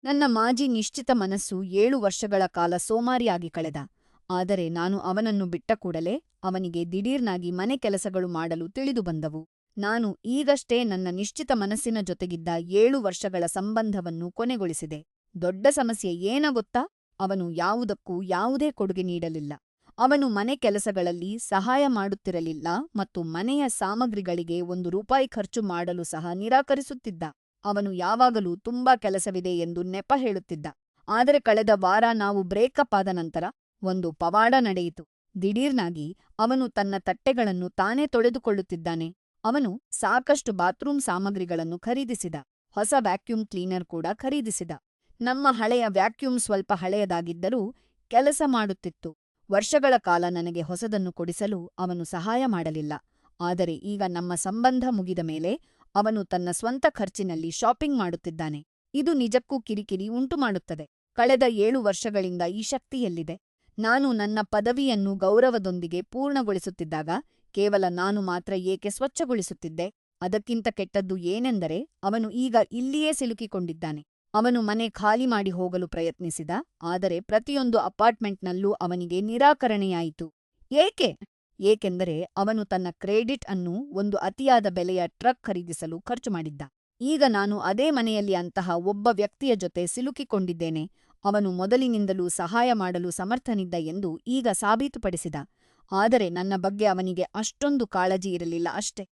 ನನ್ನ ಮಾಜಿ ನಿಶ್ಚಿತ ಮನಸ್ಸು 7 ವರ್ಷಗಳ ಕಾಲ ಸೋಮಾರಿಯಾಗಿ ಕಳೆದ. ಆದರೆ ನಾನು ಅವನನ್ನು ಬಿಟ್ಟ ಕೂಡಲೇ ಅವನಿಗೆ ದಿಢೀರ್ನಾಗಿ ಮನೆ ಕೆಲಸಗಳು ಮಾಡಲು ತಿಳಿದುಬಂದವು. ನಾನು ಈಗಷ್ಟೇ ನನ್ನ ನಿಶ್ಚಿತ ಮನಸ್ಸಿನ ಜೊತೆಗಿದ್ದ 7 ವರ್ಷಗಳ ಸಂಬಂಧವನ್ನು ಕೊನೆಗೊಳಿಸಿದೆ. ದೊಡ್ಡ ಸಮಸ್ಯೆ ಏನ ಗೊತ್ತಾ? ಅವನು ಯಾವುದಕ್ಕೂ ಯಾವುದೇ ಕೊಡುಗೆ ನೀಡಲಿಲ್ಲ. ಅವನು ಮನೆ ಕೆಲಸಗಳಲ್ಲಿ ಸಹಾಯ ಮಾಡುತ್ತಿರಲಿಲ್ಲ ಮತ್ತು ಮನೆಯ ಸಾಮಗ್ರಿಗಳಿಗೆ 1 ರೂಪಾಯಿ ಖರ್ಚು ಮಾಡಲು ಸಹ ನಿರಾಕರಿಸುತ್ತಿದ್ದ. ಅವನು ಯಾವಾಗಲೂ ತುಂಬಾ ಕೆಲಸವಿದೆ ಎಂದು ನೆಪ ಹೇಳುತ್ತಿದ್ದ. ಆದರೆ ಕಳೆದ ವಾರ ನಾವು ಬ್ರೇಕಪ್ ಆದ ನಂತರ ಒಂದು ಪವಾಡ ನಡೆಯಿತು. ದಿಢೀರ್ನಾಗಿ ಅವನು ತನ್ನ ತಟ್ಟೆಗಳನ್ನು ತಾನೇ ತೊಳೆದುಕೊಳ್ಳುತ್ತಿದ್ದಾನೆ. ಅವನು ಸಾಕಷ್ಟು ಬಾತ್ರೂಮ್ ಸಾಮಗ್ರಿಗಳನ್ನು ಖರೀದಿಸಿದ. ಹೊಸ ವ್ಯಾಕ್ಯೂಮ್ ಕ್ಲೀನರ್ ಕೂಡ ಖರೀದಿಸಿದ. ನಮ್ಮ ಹಳೆಯ ವ್ಯಾಕ್ಯೂಮ್ ಸ್ವಲ್ಪ ಹಳೆಯದಾಗಿದ್ದರೂ ಕೆಲಸ ಮಾಡುತ್ತಿತ್ತು. ವರ್ಷಗಳ ಕಾಲ ನನಗೆ ಹೊಸದನ್ನು ಕೊಡಿಸಲು ಅವನು ಸಹಾಯ ಮಾಡಲಿಲ್ಲ. ಆದರೆ ಈಗ ನಮ್ಮ ಸಂಬಂಧ ಮುಗಿದ ಮೇಲೆ ಅವನು ತನ್ನ ಸ್ವಂತ ಖರ್ಚಿನಲ್ಲಿ ಶಾಪಿಂಗ್ ಮಾಡುತ್ತಿದ್ದಾನೆ. ಇದು ನಿಜಕ್ಕೂ ಕಿರಿಕಿರಿ ಉಂಟುಮಾಡುತ್ತದೆ. ಕಳೆದ 7 ವರ್ಷಗಳಿಂದ ಈ ಶಕ್ತಿ ಎಲ್ಲಿದೆ? ನಾನು ನನ್ನ ಪದವಿಯನ್ನು ಗೌರವದೊಂದಿಗೆ ಪೂರ್ಣಗೊಳಿಸುತ್ತಿದ್ದಾಗ ಕೇವಲ ನಾನು ಮಾತ್ರ ಏಕೆ ಸ್ವಚ್ಛಗೊಳಿಸುತ್ತಿದ್ದೆ? ಅದಕ್ಕಿಂತ ಕೆಟ್ಟದ್ದು ಏನೆಂದರೆ ಅವನು ಈಗ ಇಲ್ಲಿಯೇ ಸಿಲುಕಿಕೊಂಡಿದ್ದಾನೆ. ಅವನು ಮನೆ ಖಾಲಿ ಮಾಡಿ ಹೋಗಲು ಪ್ರಯತ್ನಿಸಿದ, ಆದರೆ ಪ್ರತಿಯೊಂದು ಅಪಾರ್ಟ್‌ಮೆಂಟ್‌ನಲ್ಲೂ ಅವನಿಗೆ ನಿರಾಕರಣೆಯಾಯಿತು. ಏಕೆ? ಏಕೆಂದರೆ ಅವನು ತನ್ನ ಕ್ರೆಡಿಟ್ ಅನ್ನು ಒಂದು ಅತಿಯಾದ ಬೆಲೆಯ ಟ್ರಕ್ ಖರೀದಿಸಲು ಖರ್ಚು ಮಾಡಿದ್ದ. ಈಗ ನಾನು ಅದೇ ಮನೆಯಲ್ಲಿ ಅಂತಹ ಒಬ್ಬ ವ್ಯಕ್ತಿಯ ಜೊತೆ ಸಿಲುಕಿಕೊಂಡಿದ್ದೇನೆ. ಅವನು ಮೊದಲಿನಿಂದಲೂ ಸಹಾಯ ಮಾಡಲು ಸಮರ್ಥನಿದ್ದ ಎಂದು ಈಗ ಸಾಬೀತುಪಡಿಸಿದ. ಆದರೆ ನನ್ನ ಬಗ್ಗೆ ಅವನಿಗೆ ಅಷ್ಟೊಂದು ಕಾಳಜಿ ಇರಲಿಲ್ಲ ಅಷ್ಟೆ.